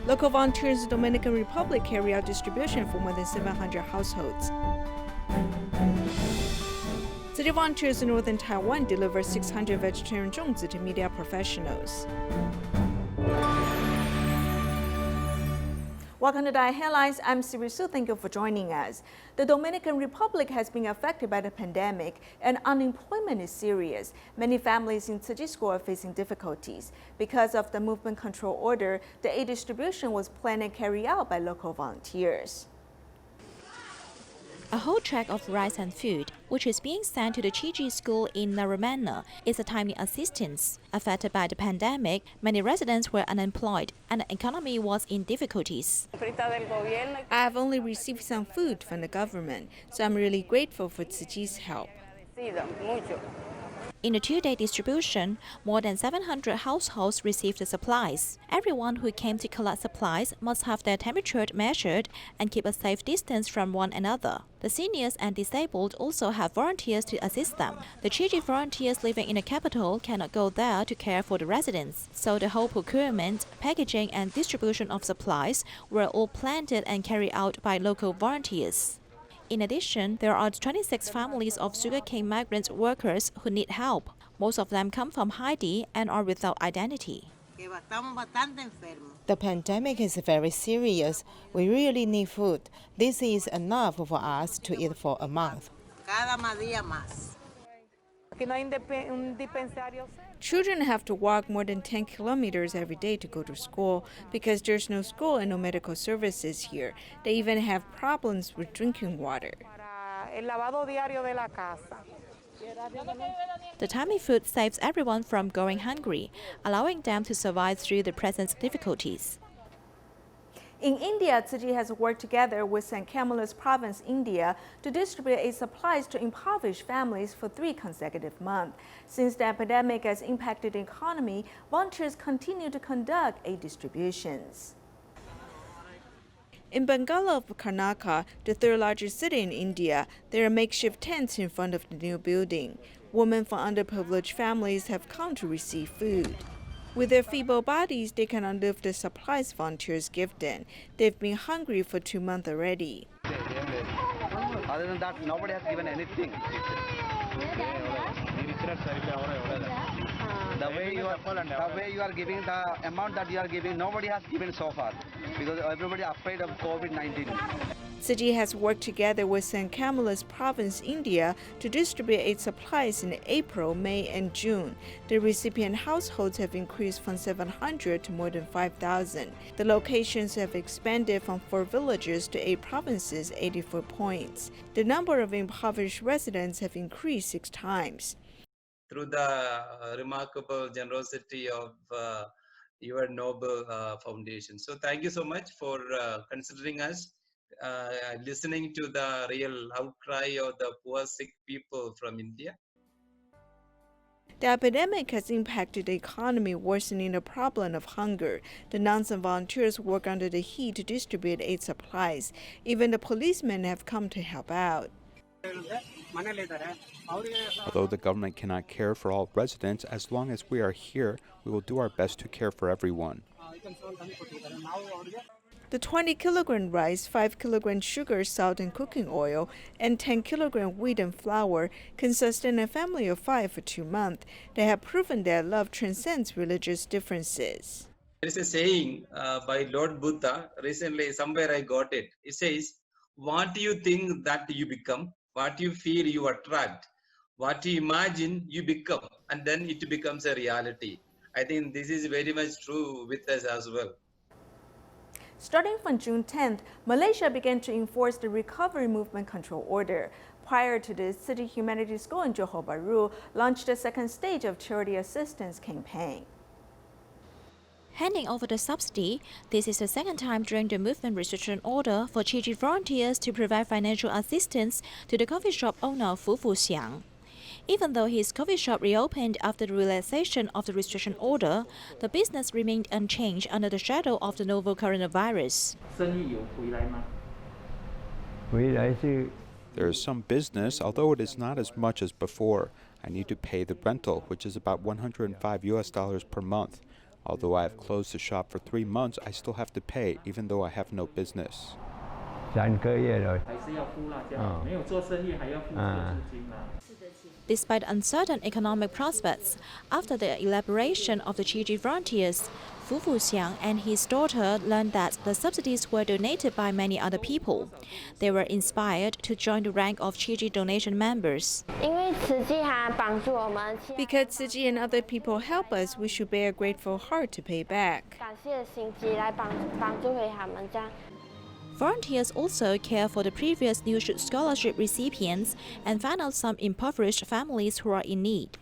Local volunteers in the Dominican Republic carry out distribution for more than 700 households. City volunteers in Northern Taiwan deliver 600 vegetarian zongzi to media professionals. Welcome to DaAi Headlines. I'm Siri Su. Thank you for joining us. The Dominican Republic has been affected by the pandemic and unemployment is serious. Many families in Tzu Chi School are facing difficulties. Because of the movement control order, the aid distribution was planned and carried out by local volunteers. A whole track of rice and food, which is being sent to the Tzu Chi School in Naramana, is a timely assistance. Affected by the pandemic, many residents were unemployed and the economy was in difficulties. I have only received some food from the government, so I'm really grateful for Tzu Chi's help. In the two-day distribution, more than 700 households received the supplies. Everyone who came to collect supplies must have their temperature measured and keep a safe distance from one another. The seniors and disabled also have volunteers to assist them. The Tzu Chi volunteers living in the capital cannot go there to care for the residents, so the whole procurement, packaging and distribution of supplies were all planned and carried out by local volunteers. In addition, there are 26 families of sugarcane migrant workers who need help. Most of them come from Haiti and are without identity. The pandemic is very serious. We really need food. This is enough for us to eat for a month. Children have to walk more than 10 kilometers every day to go to school because there's no school and no medical services here. They even have problems with drinking water. The timely food saves everyone from going hungry, allowing them to survive through the present difficulties. In India, Tzu Chi has worked together with Camillus Province, India, to distribute aid supplies to impoverished families for 3 consecutive months. Since the epidemic has impacted the economy, volunteers continue to conduct aid distributions. In Bangalore of Karnataka, the 3rd largest city in India, there are makeshift tents in front of the new building. Women from underprivileged families have come to receive food. With their feeble bodies, they cannot lift the supplies volunteers give them. They've been hungry for 2 months already. Other than that, nobody has given anything. The way you are giving, the amount that you are giving, nobody has given so far because everybody is afraid of COVID-19. Tzu Chi has worked together with Camillus Province, India, to distribute aid supplies in April, May, and June. The recipient households have increased from 700 to more than 5,000. The locations have expanded from 4 villages to 8 provinces, 84 points. The number of impoverished residents have increased 6 times. Through the remarkable generosity of your noble foundation. So thank you so much for considering us. Listening to the real outcry of the poor sick people from India. The epidemic has impacted the economy, worsening the problem of hunger. The nuns and volunteers work under the heat to distribute aid supplies. Even the policemen have come to help out. Although the government cannot care for all residents, as long as we are here, we will do our best to care for everyone. The 20-kilogram rice, 5-kilogram sugar, salt, and cooking oil, and 10-kilogram wheat and flour can sustain a family of 5 for 2 months. They have proven their love transcends religious differences. There is a saying by Lord Buddha, recently somewhere I got it. It says, what do you think that you become? What you feel you attract? What you imagine you become? And then it becomes a reality. I think this is very much true with us as well. Starting from June 10th, Malaysia began to enforce the Recovery Movement Control Order. Prior to this, Siri Su Humanities School in Johor Bohru launched the 2nd stage of charity assistance campaign. Handing over the subsidy, this is the 2nd time during the movement restriction order for Tzu Chi volunteers to provide financial assistance to the coffee shop owner Fu Xiang. Even though his coffee shop reopened after the relaxation of the restriction order, the business remained unchanged under the shadow of the novel coronavirus. There is some business, although it is not as much as before. I need to pay the rental, which is about $105 per month. Although I have closed the shop for 3 months, I still have to pay, even though I have no business. Despite uncertain economic prospects, after the elaboration of the Tzu Chi Frontiers, Fu Xiang and his daughter learned that the subsidies were donated by many other people. They were inspired to join the rank of Tzu Chi donation members. Because Tzu Chi and other people help us, we should bear a grateful heart to pay back. Volunteers also care for the previous New Scholarship recipients and found out some impoverished families who are in need.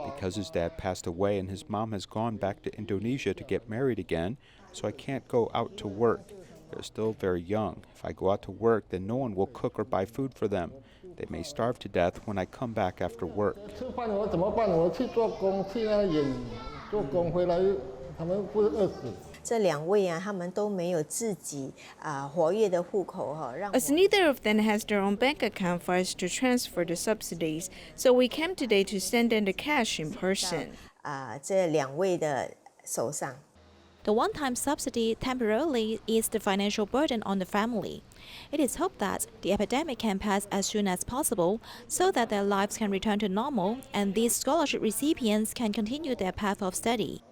Because his dad passed away and his mom has gone back to Indonesia to get married again, so I can't go out to work. They're still very young. If I go out to work, then no one will cook or buy food for them. They may starve to death when I come back after work. As neither of them has their own bank account for us to transfer the subsidies, so we came today to send them the cash in person. The one-time subsidy temporarily eased the financial burden on the family. It is hoped that the epidemic can pass as soon as possible so that their lives can return to normal and these scholarship recipients can continue their path of study.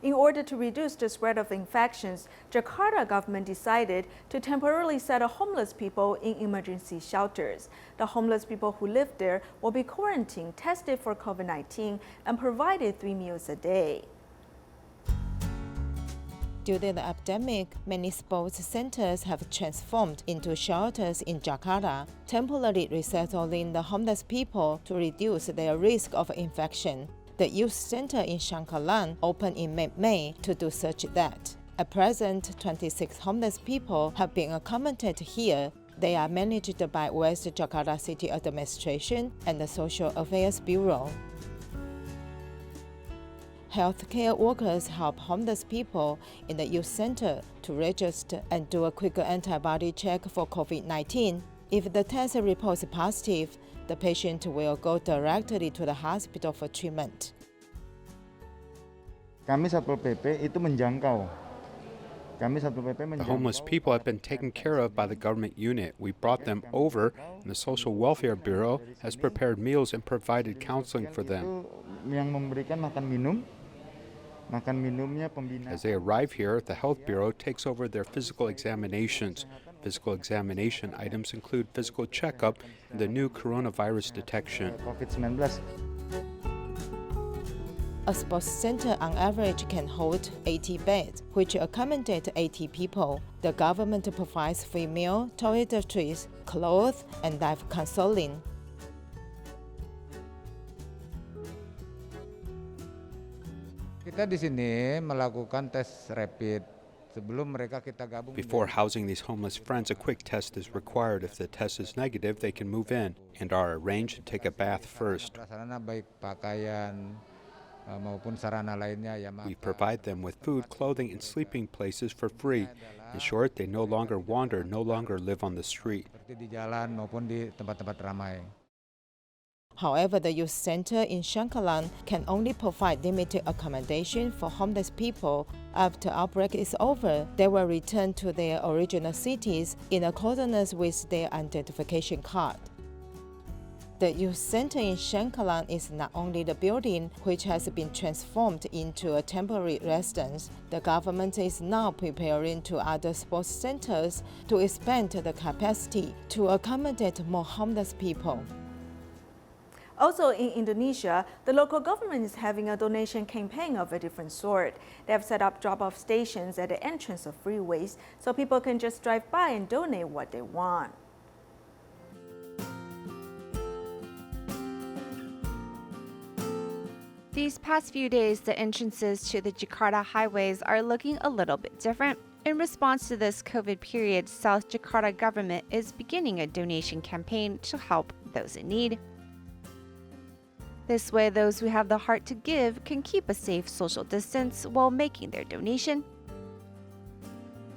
In order to reduce the spread of infections, Jakarta government decided to temporarily settle homeless people in emergency shelters. The homeless people who live there will be quarantined, tested for COVID-19, and provided 3 meals a day. Due to the epidemic, many sports centers have transformed into shelters in Jakarta, temporarily resettling the homeless people to reduce their risk of infection. The youth center in Shankalan opened in May to do such that. At present, 26 homeless people have been accommodated here. They are managed by West Jakarta City Administration and the Social Affairs Bureau. Healthcare workers help homeless people in the youth center to register and do a quicker antibody check for COVID-19. If the test reports positive, the patient will go directly to the hospital for treatment. The homeless people have been taken care of by the government unit. We brought them over, and the Social Welfare Bureau has prepared meals and provided counseling for them. As they arrive here, the Health Bureau takes over their physical examinations. Physical examination items include physical checkup and the new coronavirus detection. A sports center on average can hold 80 beds, which accommodate 80 people. The government provides free meal, toiletries, clothes, and life counseling. Kita di sini melakukan tes rapid. Before housing these homeless friends, a quick test is required. If the test is negative, they can move in and are arranged to take a bath first. We provide them with food, clothing, and sleeping places for free. In short, they no longer wander, no longer live on the street. However, the youth center in Shankalan can only provide limited accommodation for homeless people. After outbreak is over, they will return to their original cities in accordance with their identification card. The youth center in Shankalan is not only the building which has been transformed into a temporary residence. The government is now preparing to other sports centers to expand the capacity to accommodate more homeless people. Also in Indonesia, the local government is having a donation campaign of a different sort. They have set up drop-off stations at the entrance of freeways so people can just drive by and donate what they want. These past few days, the entrances to the Jakarta highways are looking a little bit different. In response to this COVID period, South Jakarta government is beginning a donation campaign to help those in need. This way, those who have the heart to give can keep a safe social distance while making their donation.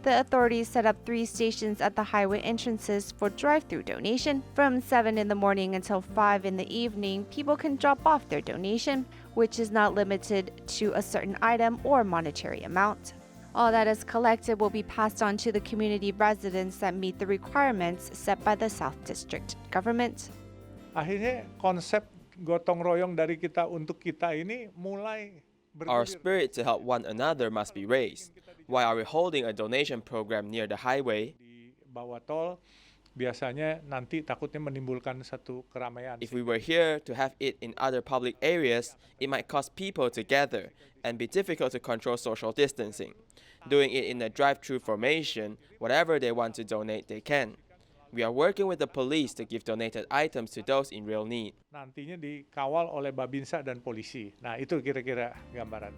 The authorities set up 3 stations at the highway entrances for drive-through donation. From 7 in the morning until 5 in the evening, people can drop off their donation, which is not limited to a certain item or monetary amount. All that is collected will be passed on to the community residents that meet the requirements set by the South District government. Akhirnya konsep gotong royong dari kita untuk kita ini mulai Our spirit to help one another must be raised. Why are we holding a donation program near the highway? Di bawah tol biasanya nanti takutnya menimbulkan satu keramaian. If we were here to have it in other public areas, it might cause people to gather and be difficult to control social distancing. Doing it in a drive-through formation, whatever they want to donate, they can. We are working with the police to give donated items to those in real need. Nantinya dikawal oleh Babinsa dan polisi. Nah, itu kira-kira gambaran.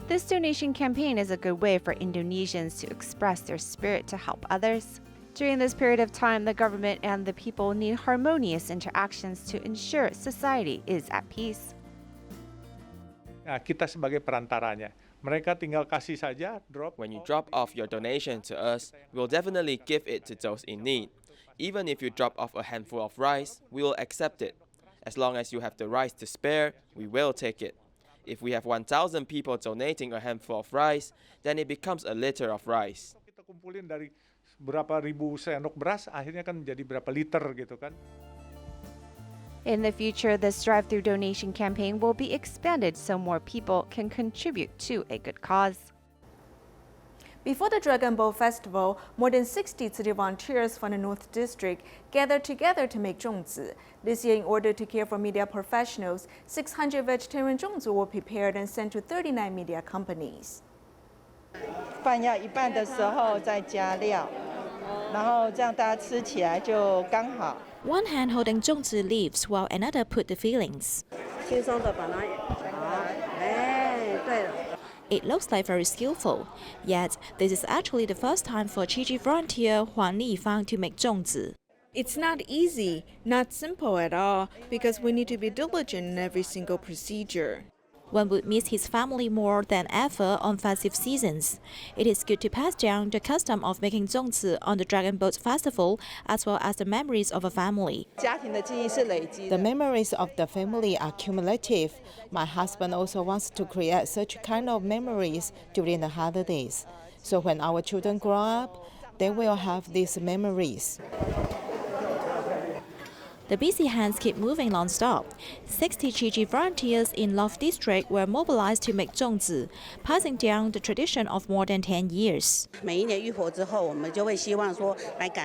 This donation campaign is a good way for Indonesians to express their spirit to help others. During this period of time, the government and the people need harmonious interactions to ensure society is at peace. Nah, kita sebagai perantaranya. Mereka tinggal kasih saja, drop. When you drop off your donation to us, we'll definitely give it to those in need. Even if you drop off a handful of rice, we will accept it. As long as you have the rice to spare, we will take it. If we have 1,000 people donating a handful of rice, then it becomes a liter of rice. Kita kumpulin dari berapa ribu sendok beras, akhirnya kan menjadi berapa liter gitu kan. In the future, this drive-through donation campaign will be expanded so more people can contribute to a good cause. Before the Dragon Boat Festival, more than 60 Tzu Chi volunteers from the North District gathered together to make zongzi. This year, in order to care for media professionals, 600 vegetarian zongzi were prepared and sent to 39 media companies. 饭要一半的时候再加料，然后这样大家吃起来就刚好。 One hand holding zongzi leaves while another put the fillings. It looks like very skillful, yet this is actually the first time for Tzu Chi volunteer Huang Lifang to make zongzi. It's not easy, not simple at all, because we need to be diligent in every single procedure. One would miss his family more than ever on festive seasons. It is good to pass down the custom of making zongzi on the Dragon Boat Festival, as well as the memories of a family. The memories of the family are cumulative. My husband also wants to create such kind of memories during the holidays. So when our children grow up, they will have these memories. The busy hands keep moving non-stop. 60 Tzu Chi volunteers in North District were mobilized to make zongzi, passing down the tradition of more than 10 years.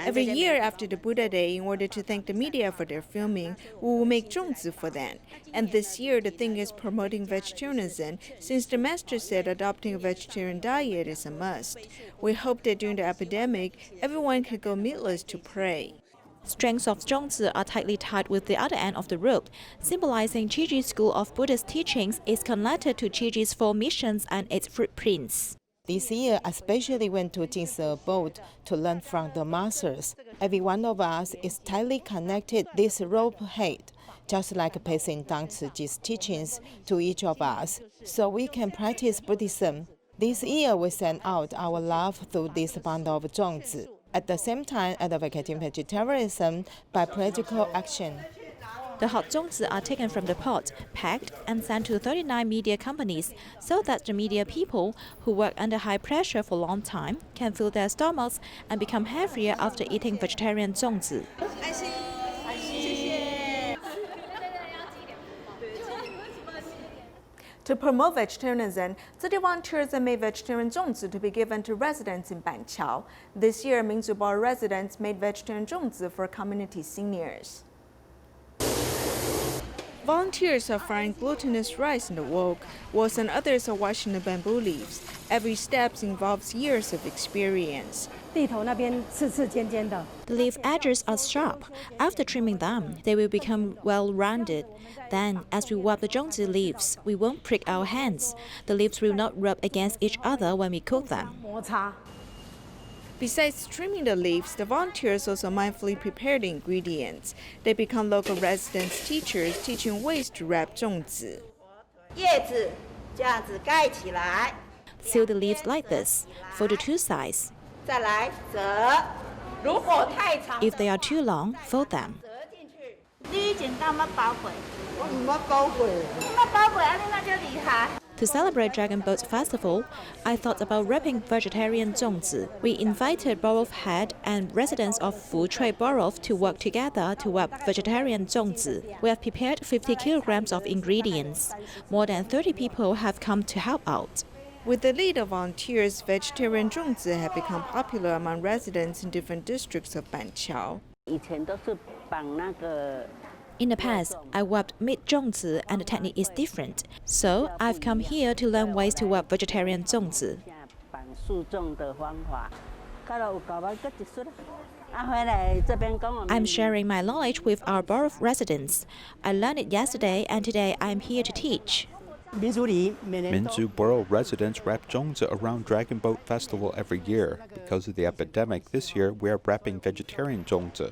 Every year after the Buddha Day, in order to thank the media for their filming, we will make zongzi for them. And this year, the thing is promoting vegetarianism, since the master said adopting a vegetarian diet is a must. We hope that during the epidemic, everyone can go meatless to pray. Strings of zongzi are tightly tied with the other end of the rope, symbolizing Tzu Chi's school of Buddhist teachings is connected to Tzu Chi's 4 missions and its footprints. This year, I especially went to Jing's boat to learn from the masters. Every one of us is tightly connected this rope head, just like passing down Tzu Chi's teachings to each of us, so we can practice Buddhism. This year, we send out our love through this bond of zongzi. At the same time, advocating vegetarianism by practical action. The hot zongzi are taken from the pot, packed, and sent to 39 media companies so that the media people who work under high pressure for a long time can fill their stomachs and become heavier after eating vegetarian zongzi. To promote vegetarianism, Tzu Chi volunteers made vegetarian zongzi to be given to residents in Banqiao. This year, Mingzu Bohru residents made vegetarian zongzi for community seniors. Volunteers are frying glutinous rice in the wok, whilst others are washing the bamboo leaves. Every step involves years of experience. The leaf edges are sharp. After trimming them, they will become well-rounded. Then, as we wipe the zongzi leaves, we won't prick our hands. The leaves will not rub against each other when we cook them. Besides trimming the leaves, the volunteers also mindfully prepare the ingredients. They become local residents' teachers, teaching ways to wrap zongzi. seal the leaves like this, folded 2 sides. 再来折，如果太长， If they are too long, fold them. 你剪到乜包鬼？我唔乜包鬼，乜包鬼啊？你那就厉害。 To celebrate Dragon Boat Festival, I thought about wrapping vegetarian zongzi. We invited Borough Head and residents of Fushui Borough to work together to wrap vegetarian zongzi. We have prepared 50 kilograms of ingredients. More than 30 people have come to help out. With the lead of volunteers, vegetarian zongzi have become popular among residents in different districts of Banqiao. 以前都是绑那个。 In the past, I worked meat zongzi and the technique is different. So I've come here to learn ways to work vegetarian zongzi. 绑树种的方法，到了有搞完个结束了。回来这边跟我们。 I'm sharing my knowledge with our borough residents. I learned it yesterday and today I'm here to teach. Minzu Borough residents wrap zongzi around Dragon Boat Festival every year. Because of the epidemic, this year we are wrapping vegetarian zongzi.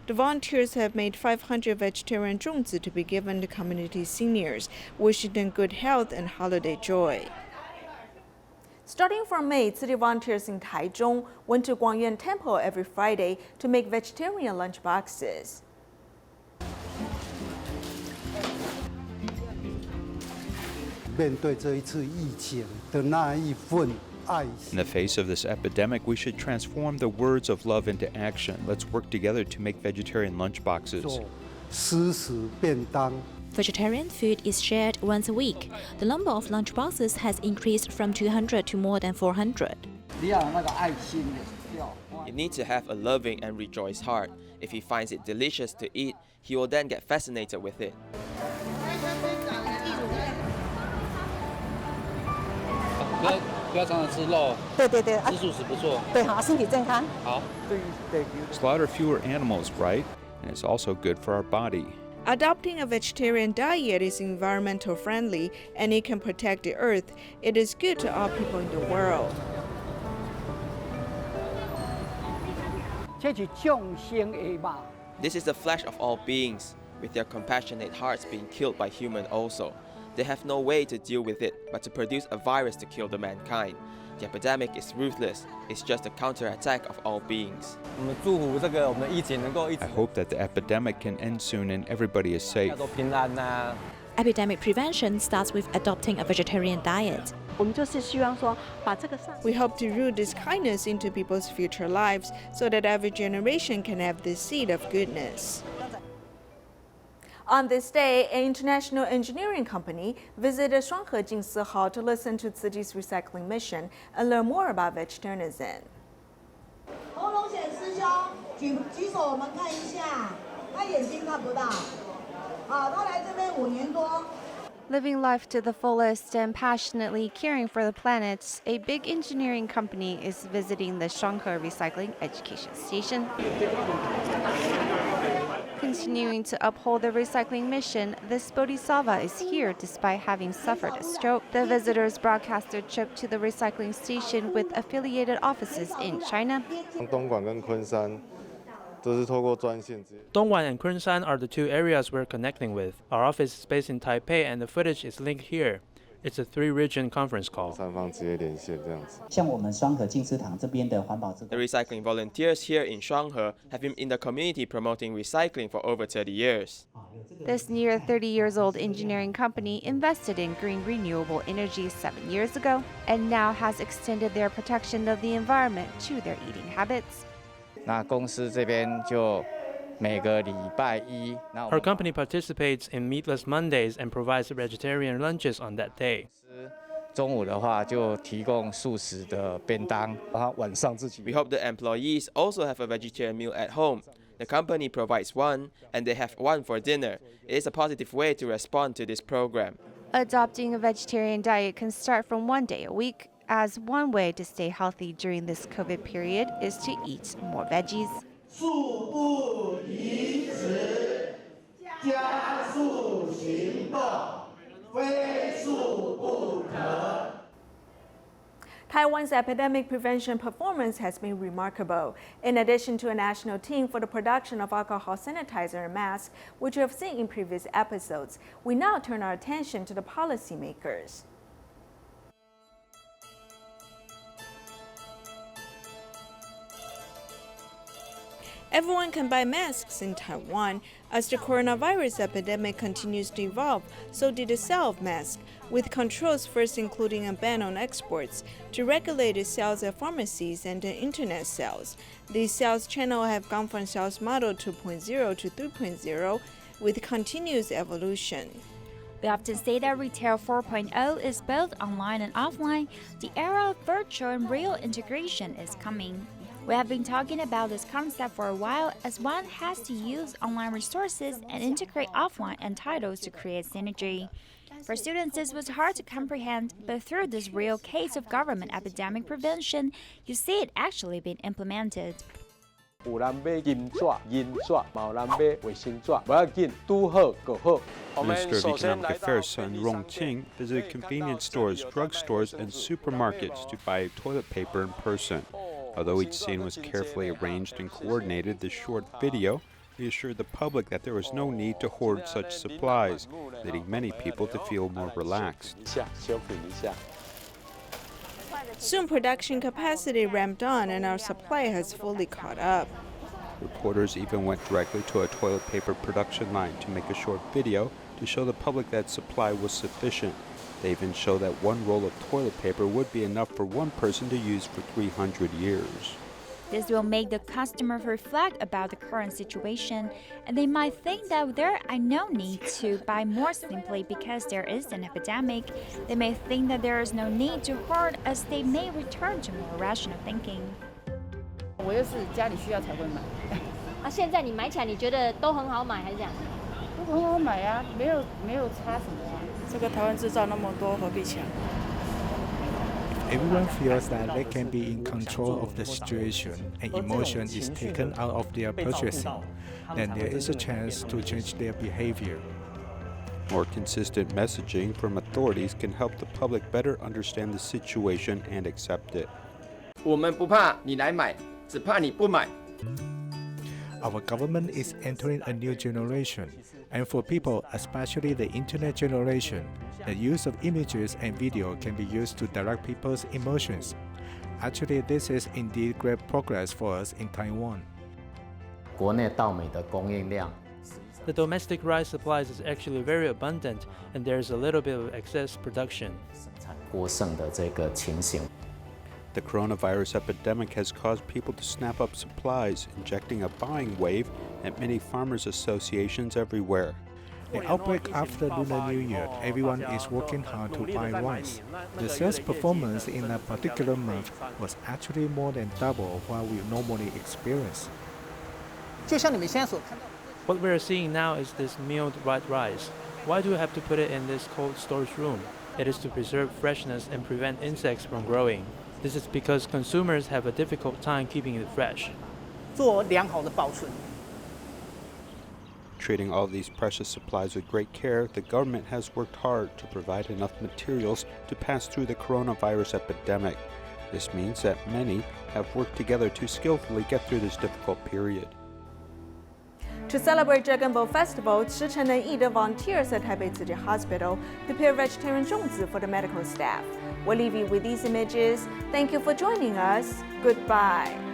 The volunteers have made 500 vegetarian zongzi to be given to community seniors, wishing them good health and holiday joy. Starting from May, city volunteers in Taichung went to Guangyuan Temple every Friday to make vegetarian lunch boxes. In the face of this epidemic, we should transform the words of love into action. Let's work together to make vegetarian lunchboxes. Vegetarian food is shared once a week. The number of lunchboxes has increased from 200 to more than 400. You need to have a loving and rejoiced heart. If he finds it delicious to eat, he will then get fascinated with it. Slaughter fewer animals, right? And it's also good for our body. Adopting a vegetarian diet is environmental friendly and it can protect the earth. It is good to all people in the world. This is the flesh of all beings, with their compassionate hearts being killed by human also. They have no way to deal with it but to produce a virus to kill the mankind. The epidemic is ruthless. It's just a counterattack of all beings. I hope that the epidemic can end soon and everybody is safe. Epidemic prevention starts with adopting a vegetarian diet. We hope to root this kindness into people's future lives so that every generation can have this seed of goodness. On this day, an international engineering company visited Shuanghe Jingsi Hall to listen to Tzu Chi's recycling mission and learn more about vegetarianism. Living life to the fullest and passionately caring for the planet, a big engineering company is visiting the Shuanghe Recycling Education Station. Continuing to uphold the recycling mission, this bodhisattva is here despite having suffered a stroke. The visitors broadcast their trip to the recycling station with affiliated offices in China. Dongguan and Kunshan are the 2 areas we're connecting with. Our office is based in Taipei and the footage is linked here. It's a 3-region conference call. The recycling volunteers here in Shuanghe have been in the community promoting recycling for over 30 years. This near 30-years-old engineering company invested in green renewable energy 7 years ago and now has extended their protection of the environment to their eating habits. Our company participates in Meatless Mondays and provides vegetarian lunches on that day. We hope the employees also have a vegetarian meal at home. The company provides one, and they have one for dinner. It is a positive way to respond to this program. Adopting a vegetarian diet can start from 1 day a week, as one way to stay healthy during this COVID period is to eat more veggies. Taiwan's epidemic prevention performance has been remarkable. In addition to a national team for the production of alcohol sanitizer and masks, which you have seen in previous episodes, we now turn our attention to the policymakers. Everyone can buy masks in Taiwan. As the coronavirus epidemic continues to evolve, so did the sale of masks, with controls first including a ban on exports to regulate the sales at pharmacies and the internet sales. These sales channels have gone from sales model 2.0 to 3.0 with continuous evolution. We often say that retail 4.0 is both online and offline. The era of virtual and real integration is coming. We have been talking about this concept for a while, as one has to use online resources and integrate offline and titles to create synergy. For students, this was hard to comprehend, but through this real case of government epidemic prevention, you see it actually being implemented. Minister of Economic Affairs Sun Rongqing visited convenience stores, drugstores, and supermarkets to buy toilet paper in person. Although each scene was carefully arranged and coordinated, this short video reassured the public that there was no need to hoard such supplies, leading many people to feel more relaxed. Soon production capacity ramped on and our supply has fully caught up. Reporters even went directly to a toilet paper production line to make a short video to show the public that supply was sufficient. They even show that one roll of toilet paper would be enough for one person to use for 300 years. This will make the customer reflect about the current situation, and they might think that there are no need to buy more simply because there is an epidemic. They may think that there is no need to hoard, as they may return to more rational thinking. 我又是家里需要才会买。现在你买起来，你觉得都很好买还是这样？都很好买啊，没有差什么啊。这个台湾制造那么多，何必抢？ Everyone feels that they can be in control of the situation and emotion is taken out of their purchasing, then there is a chance to change their behavior. More consistent messaging from authorities can help the public better understand the situation and accept it. 我们不怕你来买，只怕你不买。 Our government is entering a new generation, and for people, especially the internet generation, the use of images and video can be used to direct people's emotions. Actually, this is indeed great progress for us in Taiwan. 国内稻米的供应量 The domestic rice supplies is actually very abundant, and there is a little bit of excess production. 过剩的这个情形。 The coronavirus epidemic has caused people to snap up supplies, injecting a buying wave at many farmers' associations everywhere. The outbreak after Lunar New Year, everyone is working hard to buy rice. The sales performance in a particular month was actually more than double what we normally experience. 就像你们现在所看到。 What we are seeing now is this milled white rice. Why do we have to put it in this cold storage room? It is to preserve freshness and prevent insects from growing. This is because consumers have a difficult time keeping it fresh. 做良好的保存。 Treating all these precious supplies with great care, the government has worked hard to provide enough materials to pass through the coronavirus epidemic. This means that many have worked together to skillfully get through this difficult period. To celebrate Dragon Boat Festival, 池城能义的 volunteers at Taipei Tzu Chi Hospital prepare vegetarian zongzi for the medical staff. We'll leave you with these images. Thank you for joining us. Goodbye.